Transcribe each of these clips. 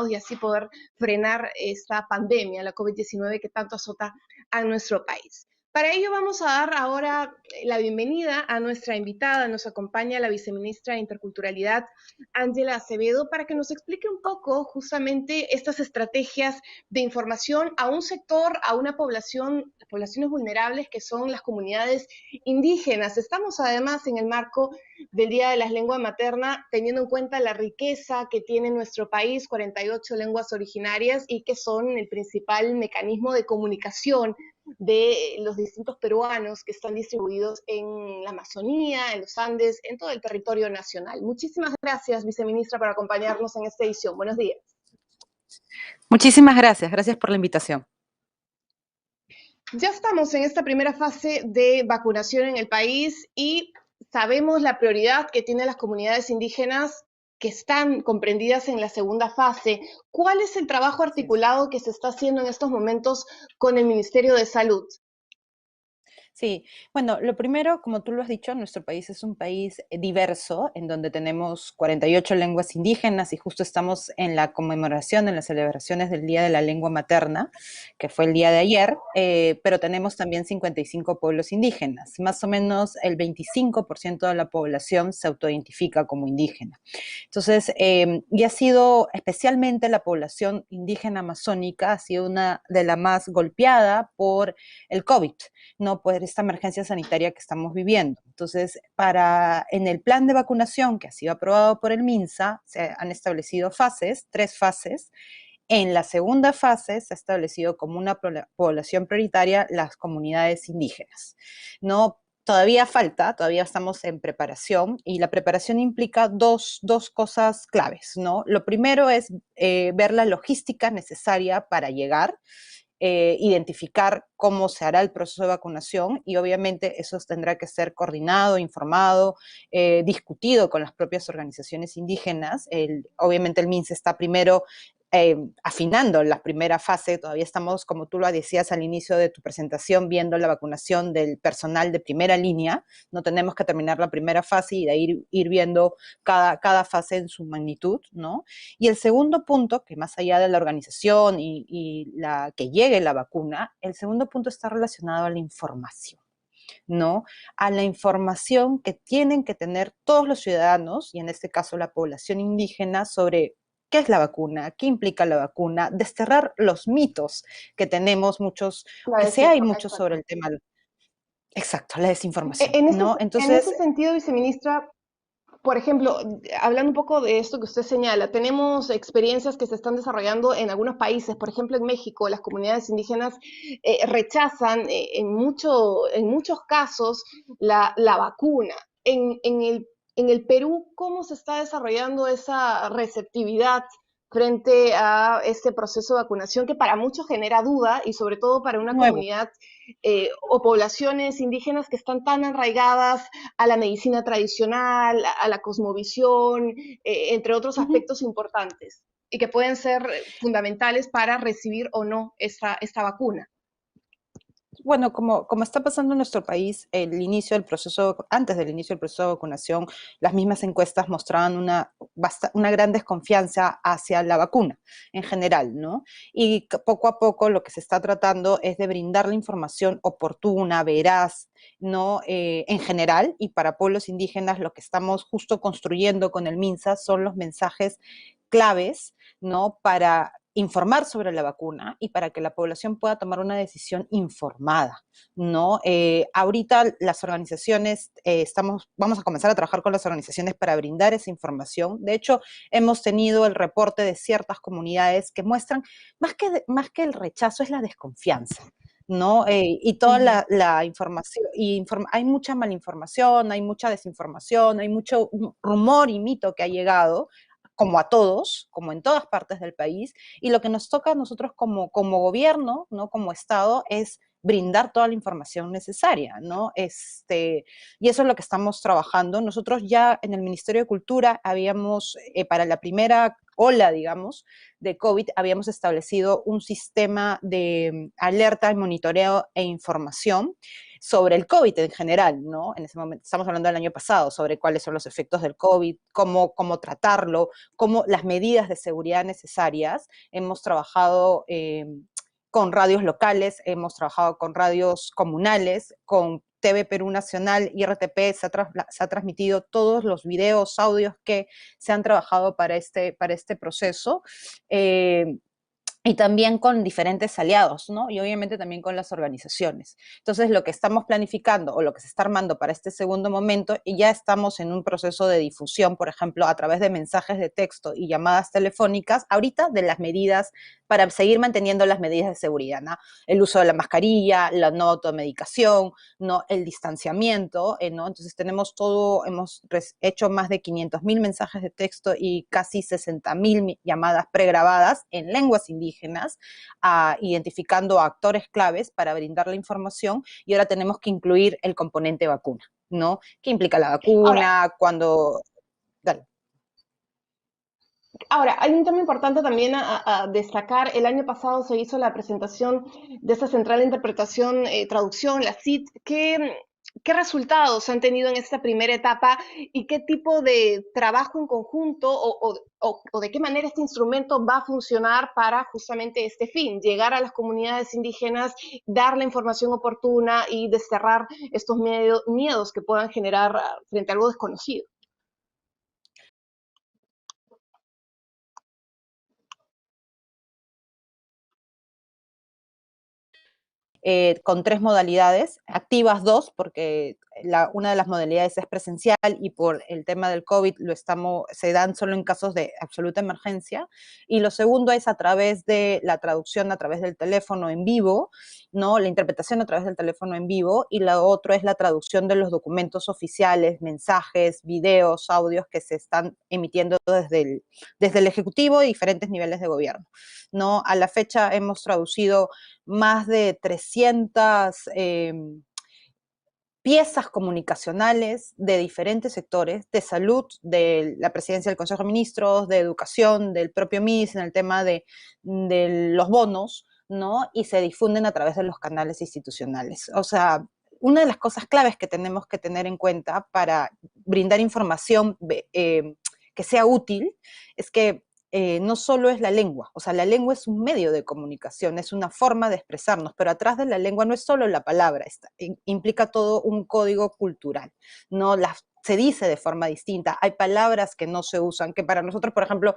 y así poder frenar esta pandemia, la COVID-19 que tanto azota a nuestro país. Para ello vamos a dar ahora la bienvenida a nuestra invitada. Nos acompaña la viceministra de Interculturalidad, Ángela Acevedo, para que nos explique un poco justamente estas estrategias de información a un sector, a una población, las poblaciones vulnerables que son las comunidades indígenas. Estamos además en el marco del Día de la Lengua Materna, teniendo en cuenta la riqueza que tiene nuestro país, 48 lenguas originarias y que son el principal mecanismo de comunicación de los distintos peruanos que están distribuidos en la Amazonía, en los Andes, en todo el territorio nacional. Muchísimas gracias, viceministra, por acompañarnos en esta edición. Buenos días. Muchísimas gracias. Gracias por la invitación. Ya estamos en esta primera fase de vacunación en el país y sabemos la prioridad que tienen las comunidades indígenas que están comprendidas en la segunda fase. ¿Cuál es el trabajo articulado que se está haciendo en estos momentos con el Ministerio de Salud? Sí, bueno, lo primero, como tú lo has dicho, nuestro país es un país diverso, en donde tenemos 48 lenguas indígenas y justo estamos en la conmemoración, en las celebraciones del Día de la Lengua Materna, que fue el día de ayer, pero tenemos también 55 pueblos indígenas. Más o menos el 25% de la población se autoidentifica como indígena. Entonces, y ha sido especialmente la población indígena amazónica, ha sido una de las más golpeada por el COVID, no por esta emergencia sanitaria que estamos viviendo. Entonces, en el plan de vacunación que ha sido aprobado por el MINSA, se han establecido fases, 3 fases. En la segunda fase se ha establecido como una población prioritaria las comunidades indígenas. No, todavía falta, todavía estamos en preparación y la preparación implica dos cosas claves, ¿no? Lo primero es ver la logística necesaria para llegar, identificar cómo se hará el proceso de vacunación y obviamente eso tendrá que ser coordinado, informado, discutido con las propias organizaciones indígenas. Obviamente el MINSA está primero afinando la primera fase, todavía estamos, como tú lo decías al inicio de tu presentación, viendo la vacunación del personal de primera línea, no tenemos que terminar la primera fase y de ahí ir viendo cada fase en su magnitud, ¿no? Y el segundo punto, que más allá de la organización y la que llegue la vacuna, el segundo punto está relacionado a la información, ¿no? A la información que tienen que tener todos los ciudadanos, y en este caso la población indígena, sobre qué es la vacuna, qué implica la vacuna, desterrar los mitos que tenemos muchos, que sea hay muchos sobre el tema. Exacto, la desinformación, ¿no? En Entonces, ese sentido, viceministra, por ejemplo, hablando un poco de esto que usted señala, tenemos experiencias que se están desarrollando en algunos países, por ejemplo en México, las comunidades indígenas rechazan en muchos casos la vacuna. En el Perú, ¿cómo se está desarrollando esa receptividad frente a este proceso de vacunación que para muchos genera duda y sobre todo para una nuevo. comunidad o poblaciones indígenas que están tan arraigadas a la medicina tradicional, a la cosmovisión, entre otros aspectos importantes, y que pueden ser fundamentales para recibir o no esta vacuna? Bueno, como está pasando en nuestro país, antes del inicio del proceso de vacunación, las mismas encuestas mostraban una gran desconfianza hacia la vacuna en general, ¿no? Y poco a poco lo que se está tratando es de brindar la información oportuna, veraz, ¿no? En general, y para pueblos indígenas lo que estamos justo construyendo con el MINSA son los mensajes claves, ¿no? Para informar sobre la vacuna y para que la población pueda tomar una decisión informada, ¿no? Ahorita las organizaciones, vamos a comenzar a trabajar con las organizaciones para brindar esa información. De hecho, hemos tenido el reporte de ciertas comunidades que muestran, más que el rechazo, es la desconfianza, ¿no? Y toda la información, hay mucha malinformación, hay mucha desinformación, hay mucho rumor y mito que ha llegado, como a todos, como en todas partes del país, y lo que nos toca a nosotros como gobierno, ¿no? Como Estado, es brindar toda la información necesaria, ¿no? Y eso es lo que estamos trabajando. Nosotros ya en el Ministerio de Cultura habíamos, para la primera ola, digamos, de COVID, habíamos establecido un sistema de alerta, monitoreo e información sobre el COVID en general, ¿no? En ese momento, estamos hablando del año pasado, sobre cuáles son los efectos del COVID, cómo tratarlo, cómo las medidas de seguridad necesarias. Hemos trabajado con radios locales, hemos trabajado con radios comunales, con TV Perú Nacional y RTP, se ha transmitido todos los videos, audios que se han trabajado para este proceso. Y también con diferentes aliados, ¿no? Y obviamente también con las organizaciones. Entonces, lo que estamos planificando o lo que se está armando para este segundo momento, y ya estamos en un proceso de difusión, por ejemplo, a través de mensajes de texto y llamadas telefónicas, ahorita de las medidas, para seguir manteniendo las medidas de seguridad, ¿no? El uso de la mascarilla, la no automedicación, ¿no? El distanciamiento, ¿no? Entonces tenemos todo, hemos hecho más de 500.000 mensajes de texto y casi 60.000 llamadas pregrabadas en lenguas indígenas, identificando a actores claves para brindar la información, y ahora tenemos que incluir el componente vacuna, ¿no? ¿Qué implica la Ahora, vacuna? Cuando... Dale. Ahora, hay un tema importante también a destacar. El año pasado se hizo la presentación de esta central de interpretación, traducción, la CIT. ¿Qué resultados han tenido en esta primera etapa y qué tipo de trabajo en conjunto o de qué manera este instrumento va a funcionar para justamente este fin, llegar a las comunidades indígenas, dar la información oportuna y desterrar estos miedos que puedan generar frente a algo desconocido? Con 3 modalidades, activas 2, porque una de las modalidades es presencial y por el tema del COVID se dan solo en casos de absoluta emergencia, y lo segundo es a través de la traducción a través del teléfono en vivo, ¿no? La interpretación a través del teléfono en vivo, y lo otro es la traducción de los documentos oficiales, mensajes, videos, audios que se están emitiendo desde el Ejecutivo y diferentes niveles de gobierno, ¿no? A la fecha hemos traducido más de 300 piezas comunicacionales de diferentes sectores, de salud, de la presidencia del Consejo de Ministros, de educación, del propio MIS, en el tema de los bonos, ¿no? Y se difunden a través de los canales institucionales. O sea, una de las cosas claves que tenemos que tener en cuenta para brindar información que sea útil es que no solo es la lengua, o sea, la lengua es un medio de comunicación, es una forma de expresarnos, pero atrás de la lengua no es solo la palabra, implica todo un código cultural, ¿no? Se dice de forma distinta, hay palabras que no se usan, que para nosotros, por ejemplo,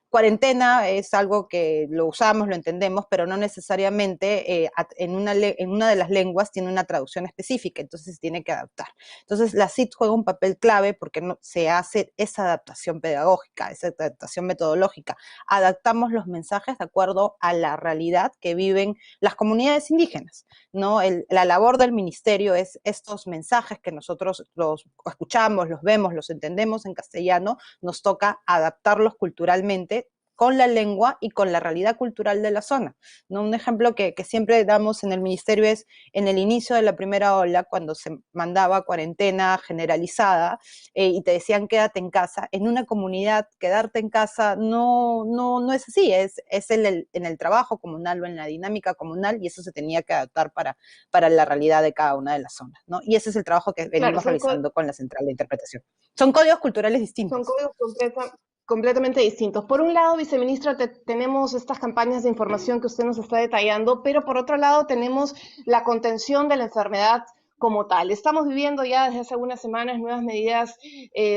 cuarentena es algo que lo usamos, lo entendemos, pero no necesariamente en una de las lenguas tiene una traducción específica, entonces se tiene que adaptar. Entonces la CIT juega un papel clave porque se hace esa adaptación pedagógica, esa adaptación metodológica. Adaptamos los mensajes de acuerdo a la realidad que viven las comunidades indígenas, ¿no? La labor del ministerio es estos mensajes que nosotros los escuchamos, los vemos, los entendemos en castellano, nos toca adaptarlos culturalmente con la lengua y con la realidad cultural de la zona, ¿no? Un ejemplo que siempre damos en el ministerio es en el inicio de la primera ola, cuando se mandaba cuarentena generalizada y te decían quédate en casa, en una comunidad quedarte en casa no es así, es en el trabajo comunal o en la dinámica comunal, y eso se tenía que adaptar para la realidad de cada una de las zonas, ¿no? Y ese es el trabajo que Claro, venimos realizando con la central de interpretación. Son códigos culturales son distintos. códigos completamente distintos. Por un lado, viceministra, tenemos estas campañas de información que usted nos está detallando, pero por otro lado tenemos la contención de la enfermedad como tal. Estamos viviendo ya desde hace algunas semanas nuevas medidas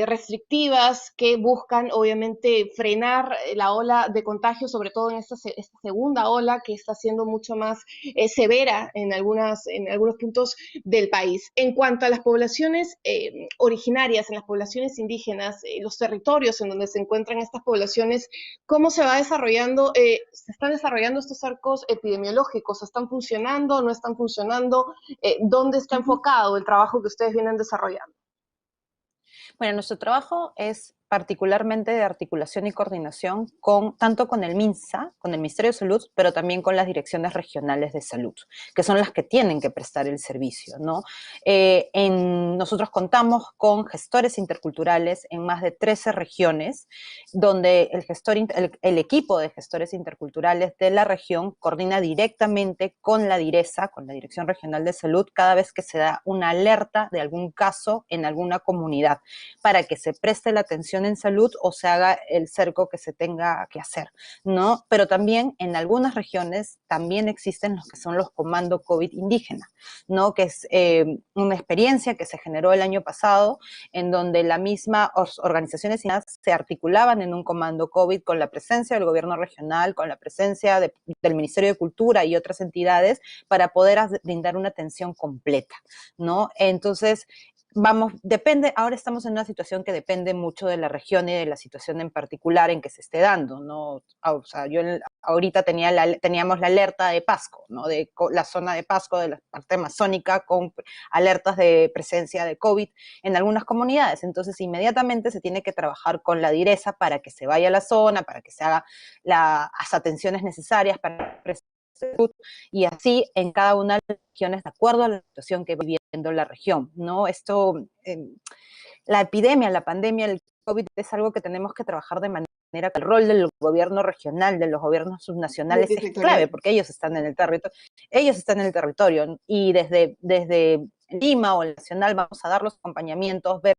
restrictivas que buscan obviamente frenar la ola de contagio, sobre todo en esta segunda ola que está siendo mucho más severa en algunos puntos del país. En cuanto a las poblaciones originarias, en las poblaciones indígenas, los territorios en donde se encuentran estas poblaciones, ¿cómo se va desarrollando? ¿Se están desarrollando estos arcos epidemiológicos? ¿Están funcionando? ¿No están funcionando? ¿Dónde está enfocado el trabajo que ustedes vienen desarrollando? Bueno, nuestro trabajo es particularmente de articulación y coordinación tanto con el MINSA, con el Ministerio de Salud, pero también con las direcciones regionales de salud, que son las que tienen que prestar el servicio, ¿no? Nosotros contamos con gestores interculturales en más de 13 regiones, donde el equipo de gestores interculturales de la región coordina directamente con la DIRESA, con la Dirección Regional de Salud, cada vez que se da una alerta de algún caso en alguna comunidad, para que se preste la atención en salud o se haga el cerco que se tenga que hacer, ¿no? Pero también en algunas regiones también existen los que son los comandos COVID indígenas, ¿no? Que es una experiencia que se generó el año pasado, en donde la misma organizaciones se articulaban en un comando COVID con la presencia del gobierno regional, con la presencia del Ministerio de Cultura y otras entidades, para poder brindar una atención completa, ¿no? Entonces, ahora estamos en una situación que depende mucho de la región y de la situación en particular en que se esté dando, ¿no? O sea, ahorita teníamos la alerta de Pasco, ¿no? De la zona de Pasco, de la parte amazónica, con alertas de presencia de COVID en algunas comunidades. Entonces, inmediatamente se tiene que trabajar con la DIRESA para que se vaya a la zona, para que se haga las atenciones necesarias para y así en cada una de las regiones de acuerdo a la situación que va viviendo la región, ¿no? La epidemia, la pandemia, el COVID es algo que tenemos que trabajar de manera que el rol del gobierno regional, de los gobiernos subnacionales es clave, porque ellos están en el territorio y desde Lima o el nacional vamos a dar los acompañamientos, ver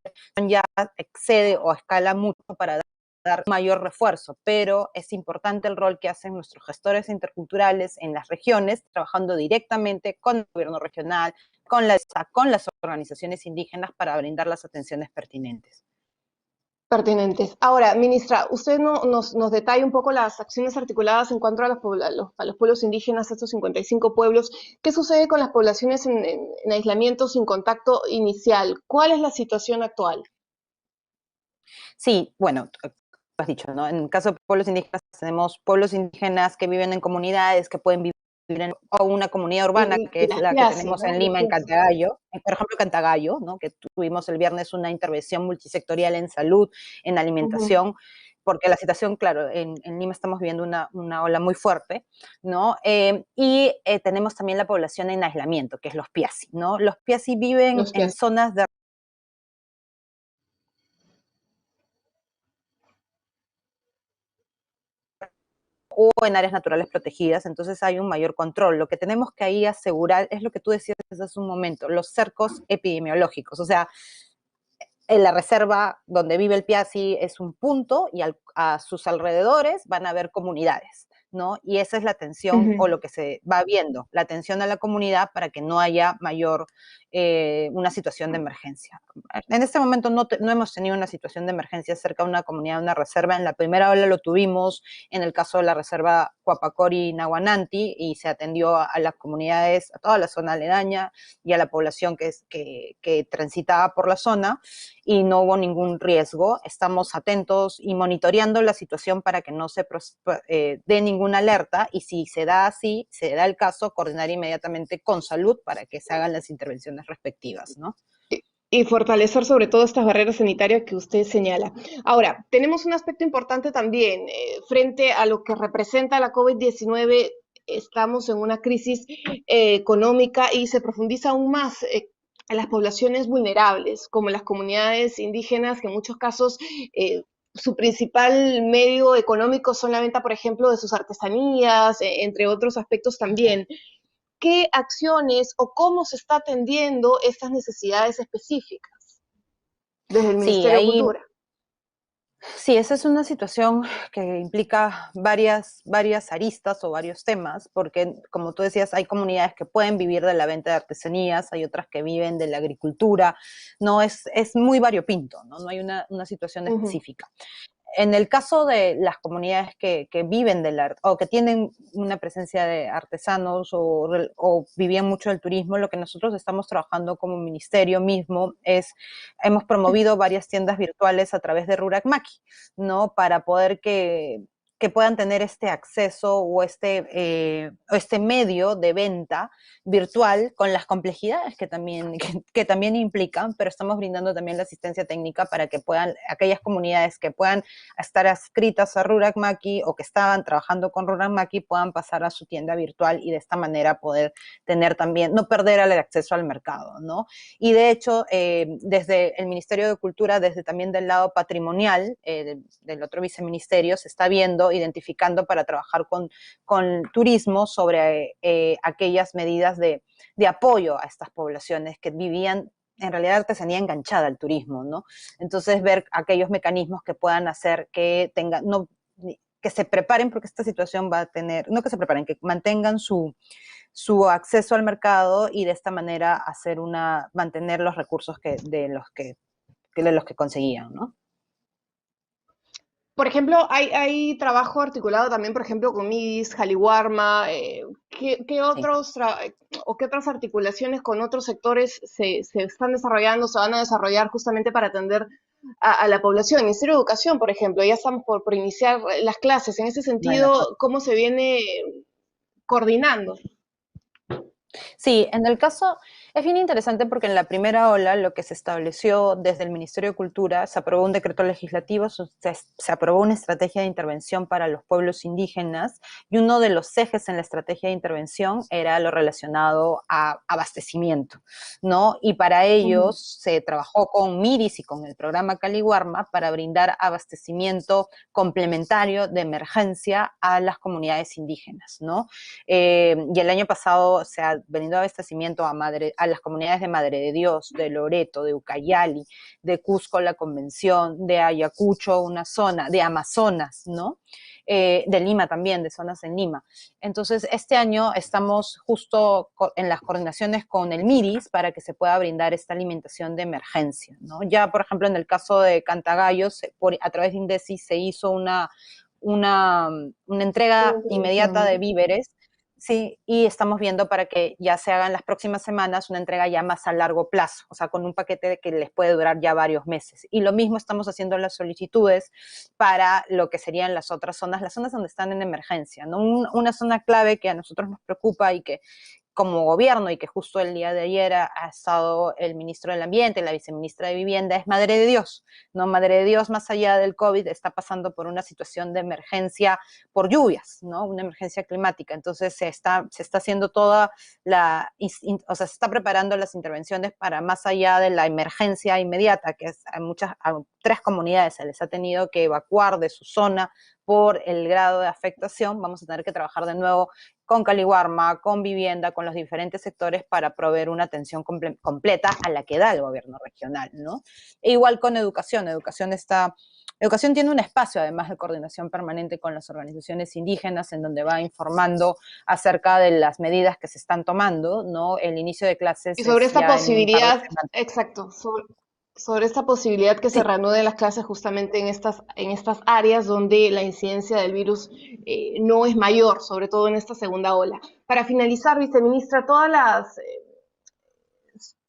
ya excede o escala mucho para dar mayor refuerzo, pero es importante el rol que hacen nuestros gestores interculturales en las regiones, trabajando directamente con el gobierno regional, con las organizaciones indígenas para brindar las atenciones pertinentes. Pertinentes. Ahora, ministra, usted nos detalla un poco las acciones articuladas en cuanto a los pueblos indígenas, estos 55 pueblos. ¿Qué sucede con las poblaciones en aislamiento sin contacto inicial? ¿Cuál es la situación actual? Sí, bueno, has dicho, ¿no? En el caso de pueblos indígenas, tenemos pueblos indígenas que viven en comunidades, que pueden vivir o una comunidad urbana, que es la que tenemos en Lima, en Cantagallo, por ejemplo, Cantagallo, ¿no? Que tuvimos el viernes una intervención multisectorial en salud, en alimentación, porque la situación, claro, en Lima estamos viviendo una ola muy fuerte, ¿no? Tenemos también la población en aislamiento, que es los Piasi, ¿no? Los Piasi viven en zonas de o en áreas naturales protegidas, entonces hay un mayor control. Lo que tenemos que ahí asegurar es lo que tú decías hace un momento, los cercos epidemiológicos, o sea, en la reserva donde vive el Piasi es un punto y a sus alrededores van a haber comunidades, ¿no? Y esa es la atención o lo que se va viendo, la atención a la comunidad para que no haya una situación de emergencia. En este momento no hemos tenido una situación de emergencia cerca de una comunidad, una reserva. En la primera ola lo tuvimos en el caso de la reserva Coapacori y Nahuananti, y se atendió a las comunidades, a toda la zona aledaña y a la población que transitaba por la zona, y no hubo ningún riesgo. Estamos atentos y monitoreando la situación para que no se dé ninguna alerta, y si se da el caso, coordinar inmediatamente con salud para que se hagan las intervenciones respectivas, ¿no? Y fortalecer sobre todo estas barreras sanitarias que usted señala. Ahora, tenemos un aspecto importante también, frente a lo que representa la COVID-19, estamos en una crisis económica y se profundiza aún más en las poblaciones vulnerables, como las comunidades indígenas, que en muchos casos su principal medio económico son la venta, por ejemplo, de sus artesanías, entre otros aspectos también. ¿Qué acciones o cómo se está atendiendo estas necesidades específicas desde el Sí, Ministerio de Cultura? Sí, esa es una situación que implica varias aristas o varios temas, porque como tú decías, hay comunidades que pueden vivir de la venta de artesanías, hay otras que viven de la agricultura, no es muy variopinto, ¿no? No hay una situación específica. En el caso de las comunidades que viven del arte o que tienen una presencia de artesanos o vivían mucho del turismo, lo que nosotros estamos trabajando como ministerio mismo hemos promovido varias tiendas virtuales a través de Rurak Maki, ¿no? Para poder que que puedan tener este acceso o este medio de venta virtual con las complejidades que también implican, pero estamos brindando también la asistencia técnica para que puedan, aquellas comunidades que puedan estar adscritas a Rurak Maki o que estaban trabajando con Rurak Maki puedan pasar a su tienda virtual y de esta manera poder tener también, no perder el acceso al mercado, ¿no? Y de hecho, desde el Ministerio de Cultura, desde también del lado patrimonial, del otro viceministerio, se está viendo, identificando para trabajar con turismo sobre aquellas medidas de apoyo a estas poblaciones que vivían en realidad artesanía enganchada al turismo, ¿no? Entonces ver aquellos mecanismos que puedan hacer que tengan, no, que se preparen porque esta situación va a tener, no que se preparen, que mantengan su acceso al mercado y de esta manera mantener los recursos de los que conseguían, ¿no? Por ejemplo, hay trabajo articulado también, por ejemplo, con MIDIS, Jaliwarma, ¿qué Sí. o qué otras articulaciones con otros sectores se están desarrollando, se van a desarrollar justamente para atender a la población? El Ministerio de Educación, por ejemplo, ya estamos por iniciar las clases. En ese Bueno, sentido, ¿cómo se viene coordinando? sí, en el caso es bien interesante porque en la primera ola lo que se estableció desde el Ministerio de Cultura, se aprobó un decreto legislativo, se aprobó una estrategia de intervención para los pueblos indígenas y uno de los ejes en la estrategia de intervención era lo relacionado a abastecimiento, ¿no? Y para Ujú. ellos se trabajó con MIRIS y con el programa Caliwarma para brindar abastecimiento complementario de emergencia a las comunidades indígenas, ¿no? Y el año pasado se ha venido abastecimiento a las comunidades de Madre de Dios, de Loreto, de Ucayali, de Cusco, la Convención, de Ayacucho, una zona, de Amazonas, ¿no? De Lima también, de zonas en Lima. Entonces, este año estamos justo en las coordinaciones con el MIRIS para que se pueda brindar esta alimentación de emergencia, ¿no? Ya, por ejemplo, en el caso de Cantagallos, a través de INDECI se hizo una, una entrega inmediata de víveres. Sí, y estamos viendo para que ya se hagan las próximas semanas una entrega ya más a largo plazo, o sea, con un paquete que les puede durar ya varios meses. Y lo mismo estamos haciendo las solicitudes para lo que serían las zonas donde están en emergencia, ¿no? Una zona clave que a nosotros nos preocupa y que como gobierno y que justo el día de ayer ha estado el ministro del Ambiente, la viceministra de Vivienda, es Madre de Dios, ¿no? Madre de Dios, más allá del COVID, está pasando por una situación de emergencia por lluvias, ¿no? Una emergencia climática. Entonces se está haciendo toda o sea, se está preparando las intervenciones para más allá de la emergencia inmediata, que es a 3 comunidades se les ha tenido que evacuar de su zona por el grado de afectación. Vamos a tener que trabajar de nuevo con Caliwarma, con vivienda, con los diferentes sectores para proveer una atención completa a la que da el gobierno regional, ¿no? E igual con educación. Educación tiene un espacio, además de coordinación permanente con las organizaciones indígenas, en donde va informando acerca de las medidas que se están tomando, ¿no? El inicio de Y clases sobre es esta ya en un par de posibilidad, semanas. exacto, sobre esta posibilidad que se Sí, reanuden las clases justamente en estas áreas donde la incidencia del virus no es mayor, sobre todo en esta segunda ola. Para finalizar, viceministra,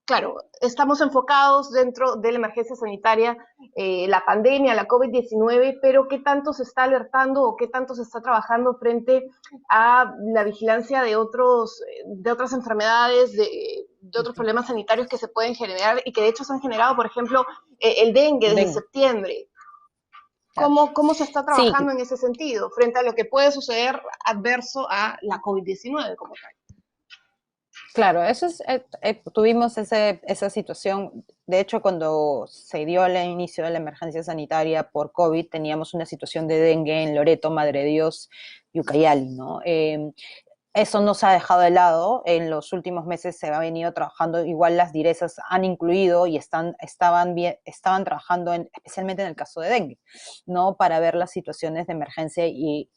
claro, estamos enfocados dentro de la emergencia sanitaria, la pandemia, la COVID-19, pero ¿qué tanto se está alertando o qué tanto se está trabajando frente a la vigilancia de otras enfermedades, de otros sí. problemas sanitarios que se pueden generar y que de hecho se han generado, por ejemplo, el dengue desde Venga, septiembre? claro. ¿Cómo se está Sí, trabajando en ese sentido frente a lo que puede suceder adverso a la COVID-19 como tal? claro, tuvimos esa situación. De hecho, cuando se dio el inicio de la emergencia sanitaria por COVID, teníamos una situación de dengue en Loreto, Madre de Dios y Ucayali, ¿no? Eso no se ha dejado de lado. En los últimos meses se ha venido trabajando. Igual las direzas han incluido y estaban trabajando especialmente en el caso de dengue, ¿no? Para ver las situaciones de emergencia y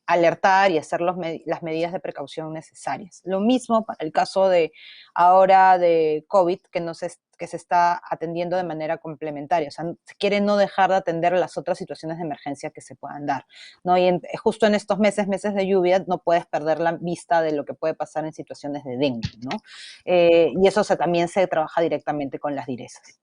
alertar y hacer las medidas de precaución necesarias. Lo mismo para el caso de ahora de COVID, que se está atendiendo de manera complementaria. O sea, se quiere no dejar de atender las otras situaciones de emergencia que se puedan dar, ¿no? Y justo en estos meses de lluvia, no puedes perder la vista de lo que puede pasar en situaciones de dengue, ¿no? Y eso también se trabaja directamente con las direzas.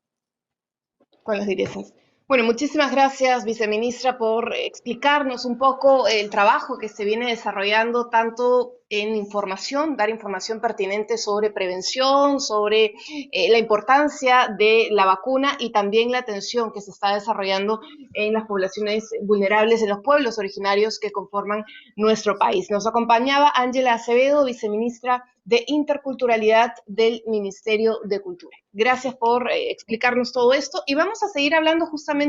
Con las direzas. Bueno, muchísimas gracias, viceministra, por explicarnos un poco el trabajo que se viene desarrollando tanto en información, dar información pertinente sobre prevención, sobre la importancia de la vacuna y también la atención que se está desarrollando en las poblaciones vulnerables, en los pueblos originarios que conforman nuestro país. Nos acompañaba Ángela Acevedo, viceministra de Interculturalidad del Ministerio de Cultura. Gracias por explicarnos todo esto y vamos a seguir hablando justamente